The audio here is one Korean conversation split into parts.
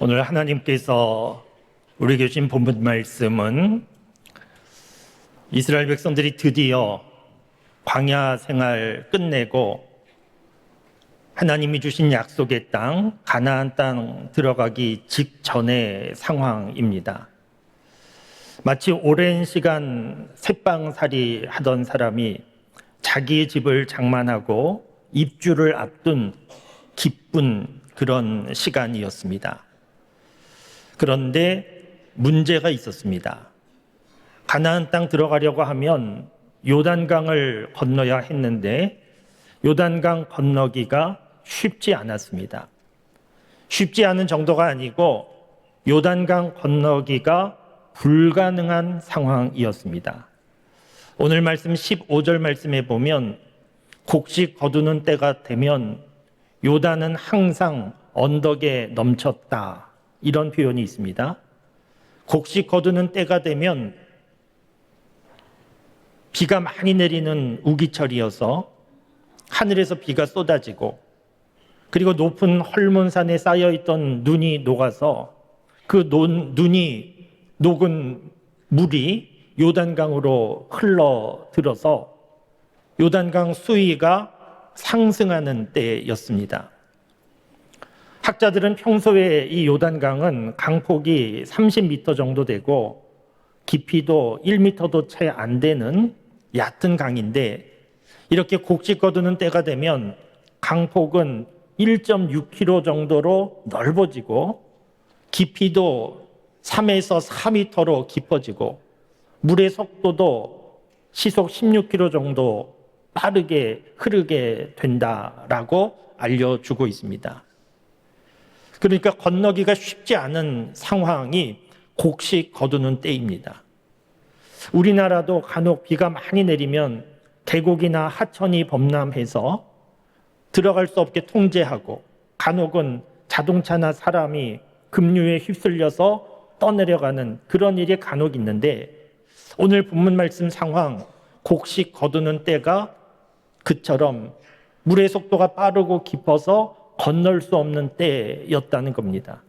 오늘 하나님께서 우리에게 주신 본문 말씀은 이스라엘 백성들이 드디어 광야 생활 끝내고 하나님이 주신 약속의 땅, 가나안 땅 들어가기 직전의 상황입니다. 마치 오랜 시간 새빵살이 하던 사람이 자기의 집을 장만하고 입주를 앞둔 기쁜 그런 시간이었습니다. 그런데 문제가 있었습니다. 가나안 땅 들어가려고 하면 요단강을 건너야 했는데 요단강 건너기가 쉽지 않았습니다. 쉽지 않은 정도가 아니고 요단강 건너기가 불가능한 상황이었습니다. 오늘 말씀 15절 말씀에 보면 곡식 거두는 때가 되면 요단은 항상 언덕에 넘쳤다, 이런 표현이 있습니다. 곡식 거두는 때가 되면 비가 많이 내리는 우기철이어서 하늘에서 비가 쏟아지고, 그리고 높은 헐몬산에 쌓여있던 눈이 녹아서 그 눈이 녹은 물이 요단강으로 흘러들어서 요단강 수위가 상승하는 때였습니다. 학자들은 평소에 이 요단강은 강폭이 30m 정도 되고 깊이도 1m도 채 안 되는 얕은 강인데, 이렇게 곡식 거두는 때가 되면 강폭은 1.6km 정도로 넓어지고 깊이도 3에서 4m로 깊어지고 물의 속도도 시속 16km 정도 빠르게 흐르게 된다라고 알려주고 있습니다. 그러니까 건너기가 쉽지 않은 상황이 곡식 거두는 때입니다. 우리나라도 간혹 비가 많이 내리면 계곡이나 하천이 범람해서 들어갈 수 없게 통제하고, 간혹은 자동차나 사람이 급류에 휩쓸려서 떠내려가는 그런 일이 간혹 있는데, 오늘 본문 말씀 상황, 곡식 거두는 때가 그처럼 물의 속도가 빠르고 깊어서 건널 수 없는 때였다는 겁니다.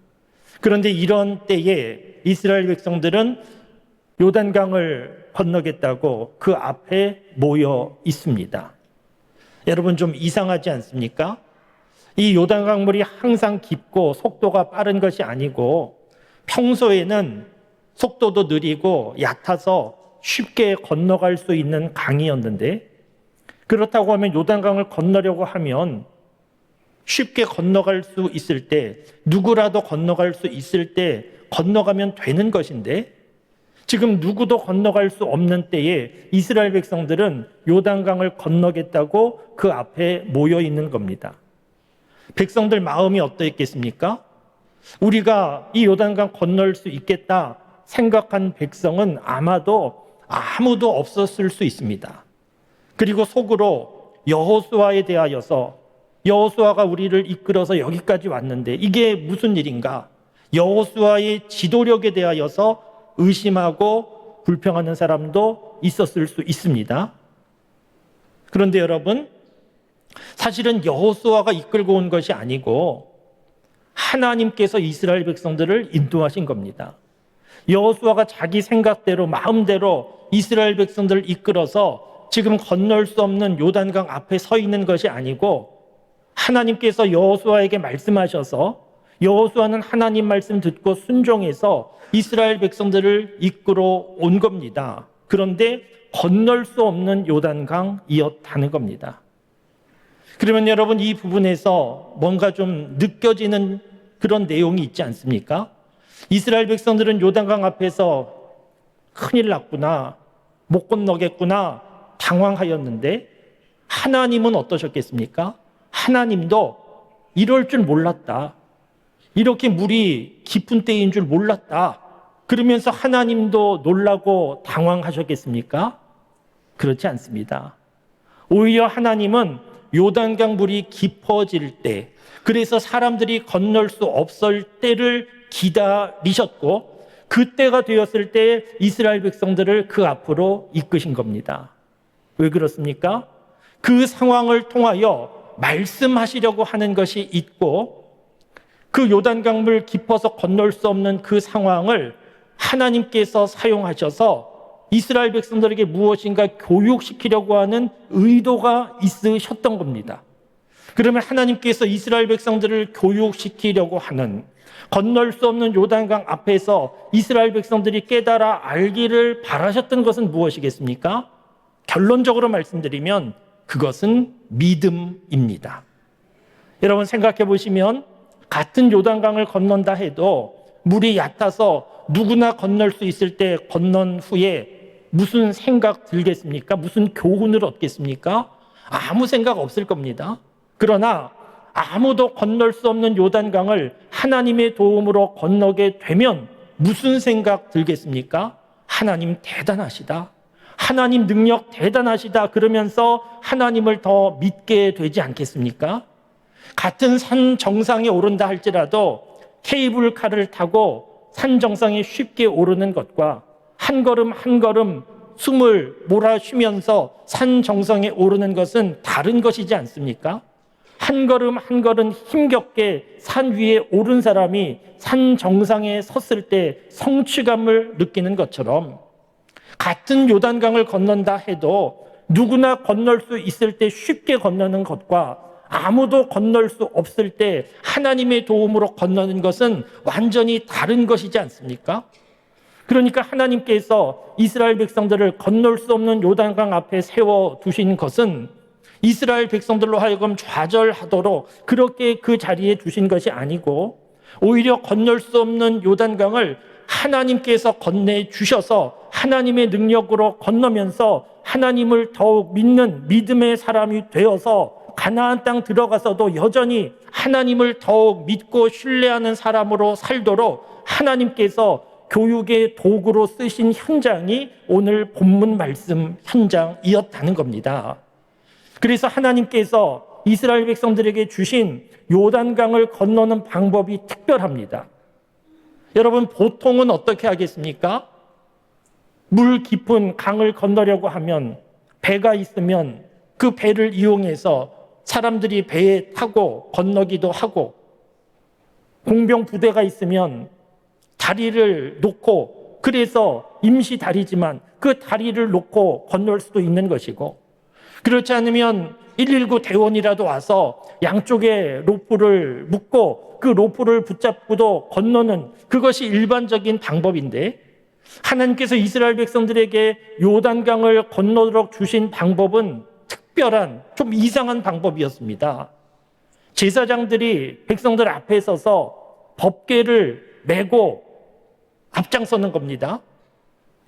그런데 이런 때에 이스라엘 백성들은 요단강을 건너겠다고 그 앞에 모여 있습니다. 여러분, 좀 이상하지 않습니까? 이 요단강 물이 항상 깊고 속도가 빠른 것이 아니고 평소에는 속도도 느리고 얕아서 쉽게 건너갈 수 있는 강이었는데, 그렇다고 하면 요단강을 건너려고 하면 쉽게 건너갈 수 있을 때, 누구라도 건너갈 수 있을 때 건너가면 되는 것인데, 지금 누구도 건너갈 수 없는 때에 이스라엘 백성들은 요단강을 건너겠다고 그 앞에 모여 있는 겁니다. 백성들 마음이 어떠했겠습니까? 우리가 이 요단강 건널 수 있겠다 생각한 백성은 아마도 아무도 없었을 수 있습니다. 그리고 속으로 여호수아에 대하여서, 여호수아가 우리를 이끌어서 여기까지 왔는데 이게 무슨 일인가? 여호수아의 지도력에 대하여서 의심하고 불평하는 사람도 있었을 수 있습니다. 그런데 여러분, 사실은 여호수아가 이끌고 온 것이 아니고 하나님께서 이스라엘 백성들을 인도하신 겁니다. 여호수아가 자기 생각대로 마음대로 이스라엘 백성들을 이끌어서 지금 건널 수 없는 요단강 앞에 서 있는 것이 아니고, 하나님께서 여호수아에게 말씀하셔서 여호수아는 하나님 말씀 듣고 순종해서 이스라엘 백성들을 이끌어 온 겁니다. 그런데 건널 수 없는 요단강이었다는 겁니다. 그러면 여러분, 이 부분에서 뭔가 좀 느껴지는 그런 내용이 있지 않습니까? 이스라엘 백성들은 요단강 앞에서 큰일 났구나, 못 건너겠구나 당황하였는데, 하나님은 어떠셨겠습니까? 하나님도 이럴 줄 몰랐다, 이렇게 물이 깊은 때인 줄 몰랐다, 그러면서 하나님도 놀라고 당황하셨겠습니까? 그렇지 않습니다. 오히려 하나님은 요단강 물이 깊어질 때, 그래서 사람들이 건널 수 없을 때를 기다리셨고, 그때가 되었을 때 이스라엘 백성들을 그 앞으로 이끄신 겁니다. 왜 그렇습니까? 그 상황을 통하여 말씀하시려고 하는 것이 있고, 그 요단강물 깊어서 건널 수 없는 그 상황을 하나님께서 사용하셔서 이스라엘 백성들에게 무엇인가 교육시키려고 하는 의도가 있으셨던 겁니다. 그러면 하나님께서 이스라엘 백성들을 교육시키려고 하는, 건널 수 없는 요단강 앞에서 이스라엘 백성들이 깨달아 알기를 바라셨던 것은 무엇이겠습니까? 결론적으로 말씀드리면 그것은 믿음입니다. 여러분 생각해 보시면 같은 요단강을 건넌다 해도 물이 얕아서 누구나 건널 수 있을 때 건넌 후에 무슨 생각 들겠습니까? 무슨 교훈을 얻겠습니까? 아무 생각 없을 겁니다. 그러나 아무도 건널 수 없는 요단강을 하나님의 도움으로 건너게 되면 무슨 생각 들겠습니까? 하나님 대단하시다. 하나님 능력 대단하시다. 그러면서 하나님을 더 믿게 되지 않겠습니까? 같은 산 정상에 오른다 할지라도 케이블카를 타고 산 정상에 쉽게 오르는 것과 한 걸음 한 걸음 숨을 몰아 쉬면서 산 정상에 오르는 것은 다른 것이지 않습니까? 한 걸음 한 걸음 힘겹게 산 위에 오른 사람이 산 정상에 섰을 때 성취감을 느끼는 것처럼 같은 요단강을 건넌다 해도 누구나 건널 수 있을 때 쉽게 건너는 것과 아무도 건널 수 없을 때 하나님의 도움으로 건너는 것은 완전히 다른 것이지 않습니까? 그러니까 하나님께서 이스라엘 백성들을 건널 수 없는 요단강 앞에 세워두신 것은 이스라엘 백성들로 하여금 좌절하도록 그렇게 그 자리에 두신 것이 아니고 오히려 건널 수 없는 요단강을 하나님께서 건네주셔서 하나님의 능력으로 건너면서 하나님을 더욱 믿는 믿음의 사람이 되어서 가나안 땅 들어가서도 여전히 하나님을 더욱 믿고 신뢰하는 사람으로 살도록 하나님께서 교육의 도구로 쓰신 현장이 오늘 본문 말씀 현장이었다는 겁니다. 그래서 하나님께서 이스라엘 백성들에게 주신 요단강을 건너는 방법이 특별합니다. 여러분 보통은 어떻게 하겠습니까? 물 깊은 강을 건너려고 하면 배가 있으면 그 배를 이용해서 사람들이 배에 타고 건너기도 하고 공병 부대가 있으면 다리를 놓고 그래서 임시 다리지만 그 다리를 놓고 건널 수도 있는 것이고 그렇지 않으면 119 대원이라도 와서 양쪽에 로프를 묶고 그 로프를 붙잡고도 건너는 그것이 일반적인 방법인데 하나님께서 이스라엘 백성들에게 요단강을 건너도록 주신 방법은 특별한 좀 이상한 방법이었습니다. 제사장들이 백성들 앞에 서서 법궤를 메고 앞장서는 겁니다.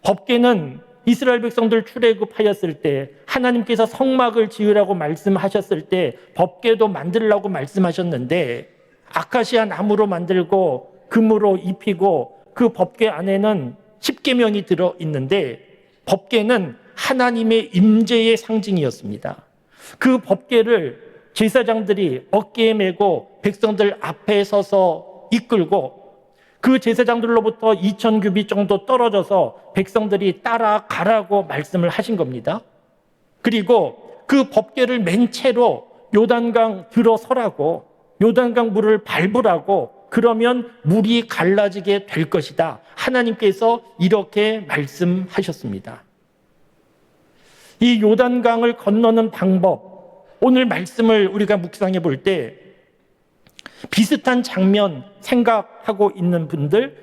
법궤는 이스라엘 백성들 출애굽하였을 때 하나님께서 성막을 지으라고 말씀하셨을 때 법궤도 만들라고 말씀하셨는데 아카시아 나무로 만들고 금으로 입히고 그 법궤 안에는 십계명이 들어 있는데 법궤는 하나님의 임재의 상징이었습니다. 그 법궤를 제사장들이 어깨에 메고 백성들 앞에 서서 이끌고 그 제사장들로부터 2000규빗 정도 떨어져서 백성들이 따라가라고 말씀을 하신 겁니다. 그리고 그 법궤를 맨 채로 요단강 들어서라고 요단강 물을 밟으라고 그러면 물이 갈라지게 될 것이다. 하나님께서 이렇게 말씀하셨습니다. 이 요단강을 건너는 방법, 오늘 말씀을 우리가 묵상해 볼 때 비슷한 장면 생각하고 있는 분들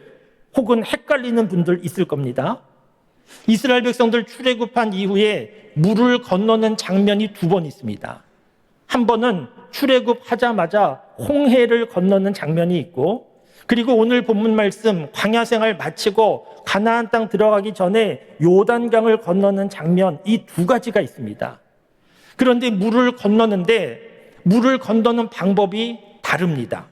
혹은 헷갈리는 분들 있을 겁니다. 이스라엘 백성들 출애굽한 이후에 물을 건너는 장면이 두 번 있습니다. 한 번은 출애굽하자마자 홍해를 건너는 장면이 있고 그리고 오늘 본문 말씀 광야 생활 마치고 가나안 땅 들어가기 전에 요단강을 건너는 장면 이 두 가지가 있습니다. 그런데 물을 건너는데 물을 건너는 방법이 다릅니다.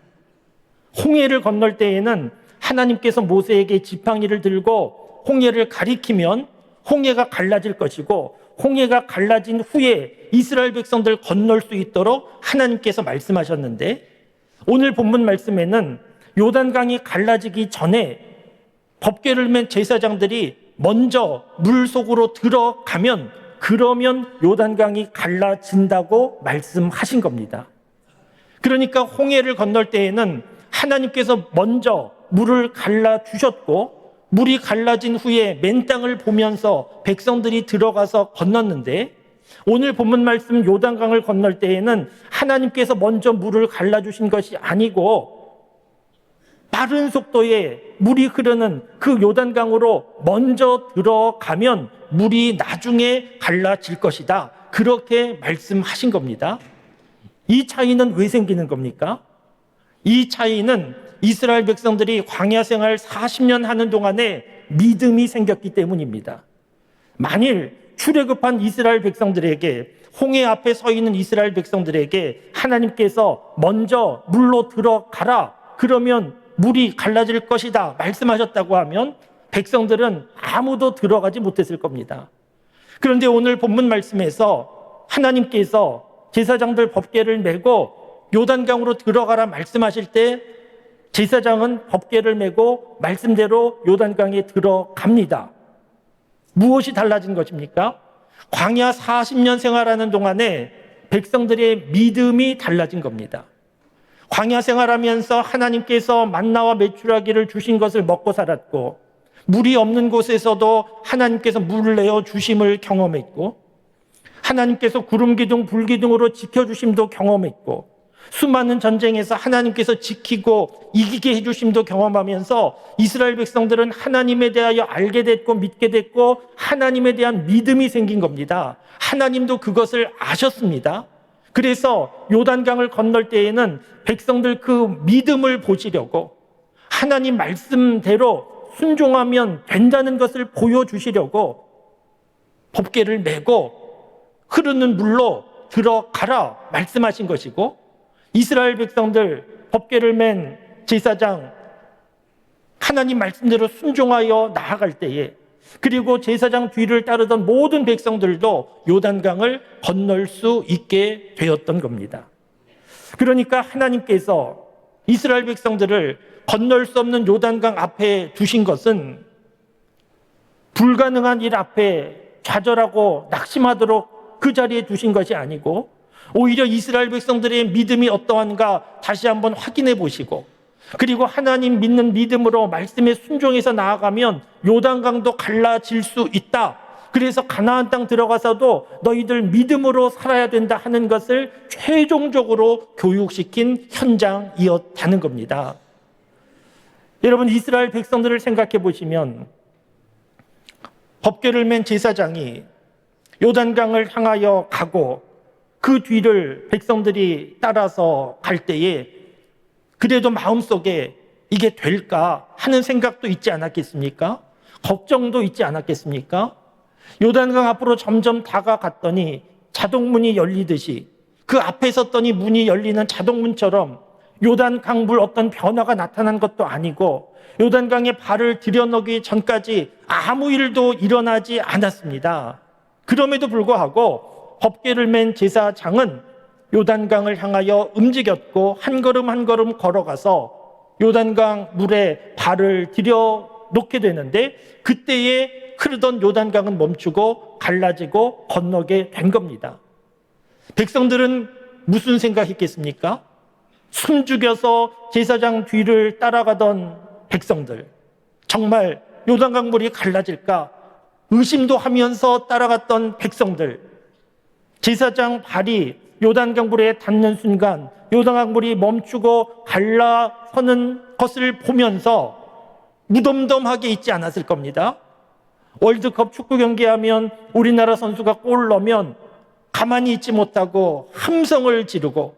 홍해를 건널 때에는 하나님께서 모세에게 지팡이를 들고 홍해를 가리키면 홍해가 갈라질 것이고 홍해가 갈라진 후에 이스라엘 백성들 건널 수 있도록 하나님께서 말씀하셨는데 오늘 본문 말씀에는 요단강이 갈라지기 전에 법궤를 맨 제사장들이 먼저 물 속으로 들어가면 그러면 요단강이 갈라진다고 말씀하신 겁니다. 그러니까 홍해를 건널 때에는 하나님께서 먼저 물을 갈라 주셨고 물이 갈라진 후에 맨 땅을 보면서 백성들이 들어가서 건넜는데, 오늘 본문 말씀 요단강을 건널 때에는 하나님께서 먼저 물을 갈라주신 것이 아니고 빠른 속도에 물이 흐르는 그 요단강으로 먼저 들어가면 물이 나중에 갈라질 것이다, 그렇게 말씀하신 겁니다. 이 차이는 왜 생기는 겁니까? 이 차이는 이스라엘 백성들이 광야 생활 40년 하는 동안에 믿음이 생겼기 때문입니다. 만일 출애굽한 이스라엘 백성들에게, 홍해 앞에 서 있는 이스라엘 백성들에게 하나님께서 먼저 물로 들어가라, 그러면 물이 갈라질 것이다 말씀하셨다고 하면 백성들은 아무도 들어가지 못했을 겁니다. 그런데 오늘 본문 말씀에서 하나님께서 제사장들 법궤를 메고 요단강으로 들어가라 말씀하실 때 제사장은 법궤를 메고 말씀대로 요단강에 들어갑니다. 무엇이 달라진 것입니까? 광야 40년 생활하는 동안에 백성들의 믿음이 달라진 겁니다. 광야 생활하면서 하나님께서 만나와 메추라기를 주신 것을 먹고 살았고, 물이 없는 곳에서도 하나님께서 물을 내어 주심을 경험했고, 하나님께서 구름 기둥 불 기둥으로 지켜주심도 경험했고, 수많은 전쟁에서 하나님께서 지키고 이기게 해주심도 경험하면서 이스라엘 백성들은 하나님에 대하여 알게 됐고 믿게 됐고 하나님에 대한 믿음이 생긴 겁니다. 하나님도 그것을 아셨습니다. 그래서 요단강을 건널 때에는 백성들 그 믿음을 보시려고, 하나님 말씀대로 순종하면 된다는 것을 보여주시려고 법궤를 메고 흐르는 물로 들어가라 말씀하신 것이고, 이스라엘 백성들 법궤를 맨 제사장 하나님 말씀대로 순종하여 나아갈 때에, 그리고 제사장 뒤를 따르던 모든 백성들도 요단강을 건널 수 있게 되었던 겁니다. 그러니까 하나님께서 이스라엘 백성들을 건널 수 없는 요단강 앞에 두신 것은 불가능한 일 앞에 좌절하고 낙심하도록 그 자리에 두신 것이 아니고, 오히려 이스라엘 백성들의 믿음이 어떠한가 다시 한번 확인해 보시고, 그리고 하나님 믿는 믿음으로 말씀에 순종해서 나아가면 요단강도 갈라질 수 있다, 그래서 가나안 땅 들어가서도 너희들 믿음으로 살아야 된다 하는 것을 최종적으로 교육시킨 현장이었다는 겁니다. 여러분, 이스라엘 백성들을 생각해 보시면 법궤를 맨 제사장이 요단강을 향하여 가고 그 뒤를 백성들이 따라서 갈 때에 그래도 마음속에 이게 될까 하는 생각도 있지 않았겠습니까? 걱정도 있지 않았겠습니까? 요단강 앞으로 점점 다가갔더니 자동문이 열리듯이 그 앞에 섰더니 문이 열리는 자동문처럼 요단강 물 어떤 변화가 나타난 것도 아니고 요단강에 발을 들여넣기 전까지 아무 일도 일어나지 않았습니다. 그럼에도 불구하고 법궤를 맨 제사장은 요단강을 향하여 움직였고 한 걸음 한 걸음 걸어가서 요단강 물에 발을 들여놓게 되는데, 그때에 흐르던 요단강은 멈추고 갈라지고 건너게 된 겁니다. 백성들은 무슨 생각했겠습니까? 숨죽여서 제사장 뒤를 따라가던 백성들, 정말 요단강 물이 갈라질까 의심도 하면서 따라갔던 백성들, 제사장 발이 요단강 물에 닿는 순간 요단강 물이 멈추고 갈라서는 것을 보면서 무덤덤하게 있지 않았을 겁니다. 월드컵 축구 경기하면 우리나라 선수가 골 넣으면 가만히 있지 못하고 함성을 지르고,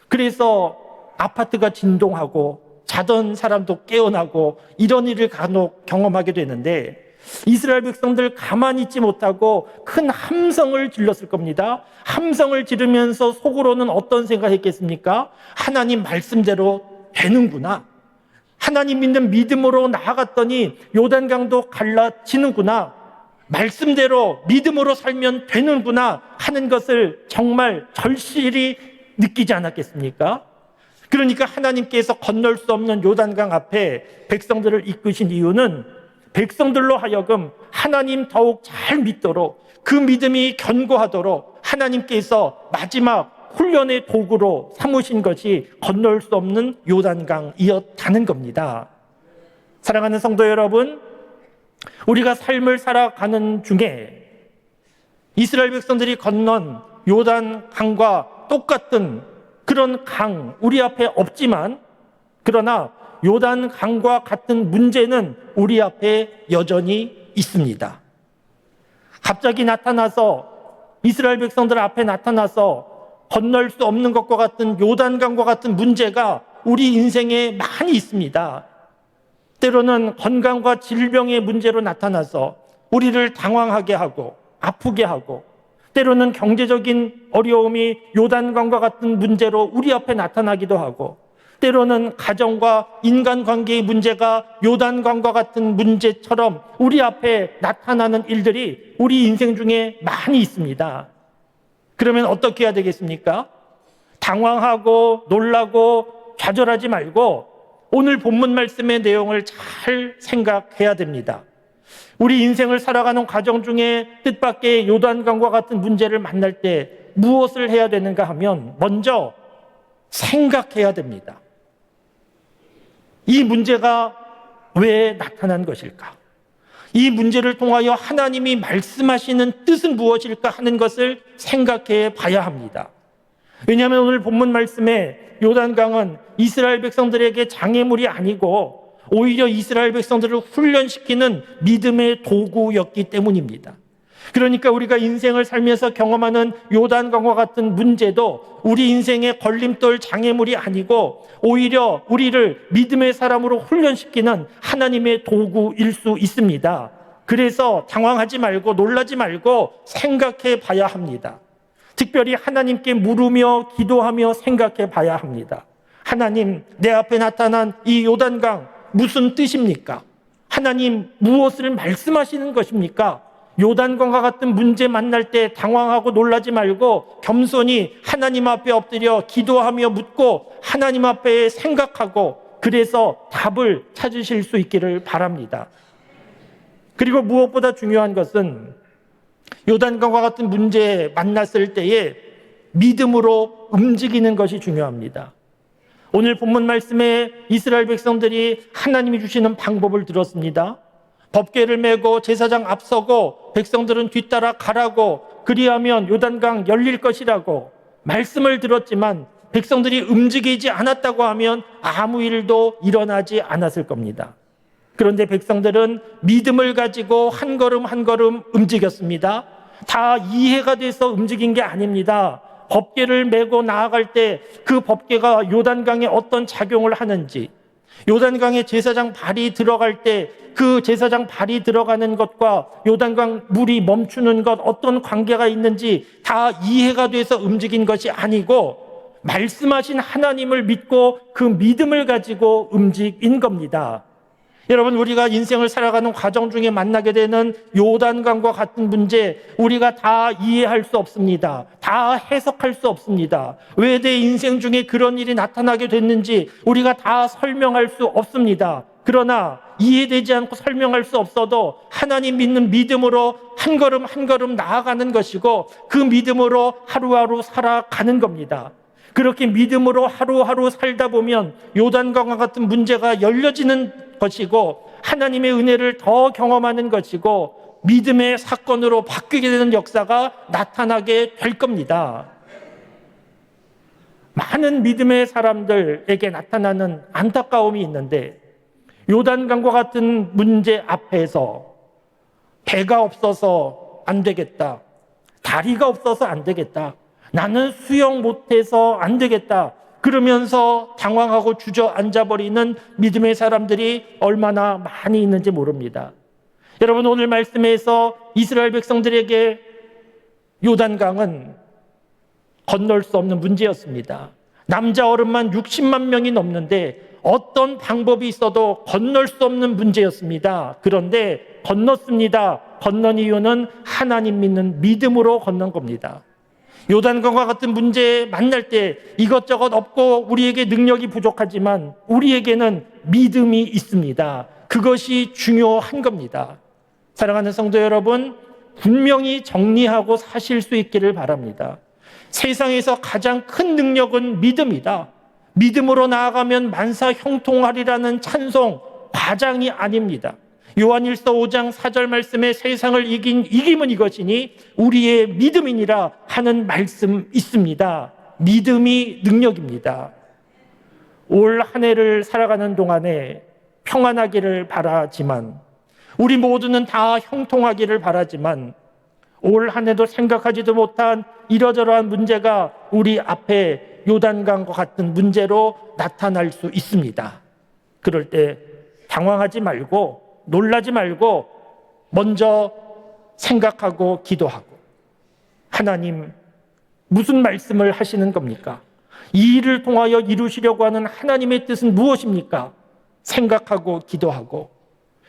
그래서 아파트가 진동하고 자던 사람도 깨어나고 이런 일을 간혹 경험하게 되는데, 이스라엘 백성들 가만히 있지 못하고 큰 함성을 질렀을 겁니다. 함성을 지르면서 속으로는 어떤 생각했겠습니까? 하나님 말씀대로 되는구나, 하나님 믿는 믿음으로 나아갔더니 요단강도 갈라지는구나, 말씀대로 믿음으로 살면 되는구나 하는 것을 정말 절실히 느끼지 않았겠습니까? 그러니까 하나님께서 건널 수 없는 요단강 앞에 백성들을 이끄신 이유는 백성들로 하여금 하나님 더욱 잘 믿도록, 그 믿음이 견고하도록 하나님께서 마지막 훈련의 도구로 삼으신 것이 건널 수 없는 요단강이었다는 겁니다. 사랑하는 성도 여러분, 우리가 삶을 살아가는 중에 이스라엘 백성들이 건넌 요단강과 똑같은 그런 강 우리 앞에 없지만, 그러나 요단강과 같은 문제는 우리 앞에 여전히 있습니다. 갑자기 나타나서 이스라엘 백성들 앞에 나타나서 건널 수 없는 것과 같은 요단강과 같은 문제가 우리 인생에 많이 있습니다. 때로는 건강과 질병의 문제로 나타나서 우리를 당황하게 하고 아프게 하고, 때로는 경제적인 어려움이 요단강과 같은 문제로 우리 앞에 나타나기도 하고, 때로는 가정과 인간관계의 문제가 요단강과 같은 문제처럼 우리 앞에 나타나는 일들이 우리 인생 중에 많이 있습니다. 그러면 어떻게 해야 되겠습니까? 당황하고 놀라고 좌절하지 말고 오늘 본문 말씀의 내용을 잘 생각해야 됩니다. 우리 인생을 살아가는 과정 중에 뜻밖의 요단강과 같은 문제를 만날 때 무엇을 해야 되는가 하면 먼저 생각해야 됩니다. 이 문제가 왜 나타난 것일까? 이 문제를 통하여 하나님이 말씀하시는 뜻은 무엇일까 하는 것을 생각해 봐야 합니다. 왜냐하면 오늘 본문 말씀에 요단강은 이스라엘 백성들에게 장애물이 아니고 오히려 이스라엘 백성들을 훈련시키는 믿음의 도구였기 때문입니다. 그러니까 우리가 인생을 살면서 경험하는 요단강과 같은 문제도 우리 인생의 걸림돌 장애물이 아니고 오히려 우리를 믿음의 사람으로 훈련시키는 하나님의 도구일 수 있습니다. 그래서 당황하지 말고 놀라지 말고 생각해 봐야 합니다. 특별히 하나님께 물으며 기도하며 생각해 봐야 합니다. 하나님, 내 앞에 나타난 이 요단강 무슨 뜻입니까? 하나님, 무엇을 말씀하시는 것입니까? 요단강과 같은 문제 만날 때 당황하고 놀라지 말고 겸손히 하나님 앞에 엎드려 기도하며 묻고 하나님 앞에 생각하고, 그래서 답을 찾으실 수 있기를 바랍니다. 그리고 무엇보다 중요한 것은 요단강과 같은 문제 만났을 때에 믿음으로 움직이는 것이 중요합니다. 오늘 본문 말씀에 이스라엘 백성들이 하나님이 주시는 방법을 들었습니다. 법궤를 메고 제사장 앞서고 백성들은 뒤따라 가라고, 그리하면 요단강 열릴 것이라고 말씀을 들었지만 백성들이 움직이지 않았다고 하면 아무 일도 일어나지 않았을 겁니다. 그런데 백성들은 믿음을 가지고 한 걸음 한 걸음 움직였습니다. 다 이해가 돼서 움직인 게 아닙니다. 법궤를 메고 나아갈 때 그 법궤가 요단강에 어떤 작용을 하는지, 요단강에 제사장 발이 들어갈 때 그 제사장 발이 들어가는 것과 요단강 물이 멈추는 것 어떤 관계가 있는지 다 이해가 돼서 움직인 것이 아니고 말씀하신 하나님을 믿고 그 믿음을 가지고 움직인 겁니다. 여러분, 우리가 인생을 살아가는 과정 중에 만나게 되는 요단강과 같은 문제, 우리가 다 이해할 수 없습니다. 다 해석할 수 없습니다. 왜 내 인생 중에 그런 일이 나타나게 됐는지 우리가 다 설명할 수 없습니다. 그러나 이해되지 않고 설명할 수 없어도 하나님 믿는 믿음으로 한 걸음 한 걸음 나아가는 것이고, 그 믿음으로 하루하루 살아가는 겁니다. 그렇게 믿음으로 하루하루 살다 보면 요단강과 같은 문제가 열려지는 것이고 하나님의 은혜를 더 경험하는 것이고 믿음의 사건으로 바뀌게 되는 역사가 나타나게 될 겁니다. 많은 믿음의 사람들에게 나타나는 안타까움이 있는데, 요단강과 같은 문제 앞에서 배가 없어서 안 되겠다, 다리가 없어서 안 되겠다, 나는 수영 못해서 안 되겠다, 그러면서 당황하고 주저앉아버리는 믿음의 사람들이 얼마나 많이 있는지 모릅니다. 여러분, 오늘 말씀에서 이스라엘 백성들에게 요단강은 건널 수 없는 문제였습니다. 남자 어른만 60만 명이 넘는데 어떤 방법이 있어도 건널 수 없는 문제였습니다. 그런데 건넜습니다. 건넌 이유는 하나님 믿는 믿음으로 건넌 겁니다. 요단강과 같은 문제 만날 때 이것저것 없고 우리에게 능력이 부족하지만 우리에게는 믿음이 있습니다. 그것이 중요한 겁니다. 사랑하는 성도 여러분, 분명히 정리하고 사실 수 있기를 바랍니다. 세상에서 가장 큰 능력은 믿음이다. 믿음으로 나아가면 만사 형통하리라는 찬송, 과장이 아닙니다. 요한일서 5장 4절 말씀에 세상을 이김은 이것이니 우리의 믿음이니라 하는 말씀 있습니다. 믿음이 능력입니다. 올 한 해를 살아가는 동안에 평안하기를 바라지만, 우리 모두는 다 형통하기를 바라지만, 올 한 해도 생각하지도 못한 이러저러한 문제가 우리 앞에 요단강과 같은 문제로 나타날 수 있습니다. 그럴 때 당황하지 말고 놀라지 말고 먼저 생각하고 기도하고, 하나님 무슨 말씀을 하시는 겁니까? 이 일을 통하여 이루시려고 하는 하나님의 뜻은 무엇입니까? 생각하고 기도하고,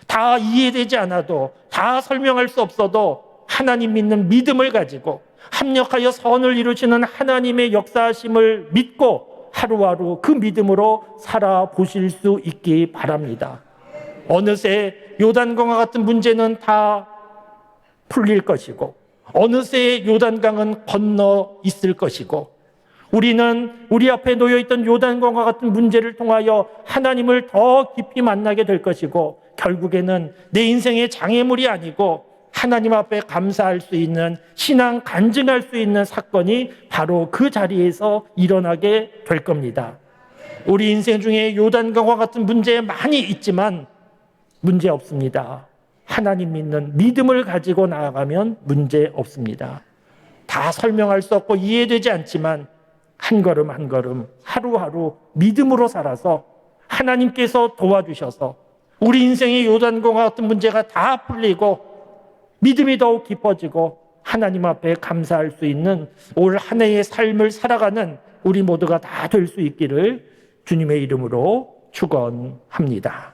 다 이해되지 않아도, 다 설명할 수 없어도 하나님 믿는 믿음을 가지고 합력하여 선을 이루시는 하나님의 역사하심을 믿고 하루하루 그 믿음으로 살아보실 수 있기 바랍니다. 어느새 요단강과 같은 문제는 다 풀릴 것이고, 어느새 요단강은 건너 있을 것이고, 우리는 우리 앞에 놓여있던 요단강과 같은 문제를 통하여 하나님을 더 깊이 만나게 될 것이고, 결국에는 내 인생의 장애물이 아니고 하나님 앞에 감사할 수 있는, 신앙 간증할 수 있는 사건이 바로 그 자리에서 일어나게 될 겁니다. 우리 인생 중에 요단강과 같은 문제 많이 있지만 문제 없습니다. 하나님 믿는 믿음을 가지고 나아가면 문제 없습니다. 다 설명할 수 없고 이해되지 않지만 한 걸음 한 걸음 하루하루 믿음으로 살아서 하나님께서 도와주셔서 우리 인생의 요단강과 같은 문제가 다 풀리고 믿음이 더욱 깊어지고 하나님 앞에 감사할 수 있는 올 한 해의 삶을 살아가는 우리 모두가 다 될 수 있기를 주님의 이름으로 축원합니다.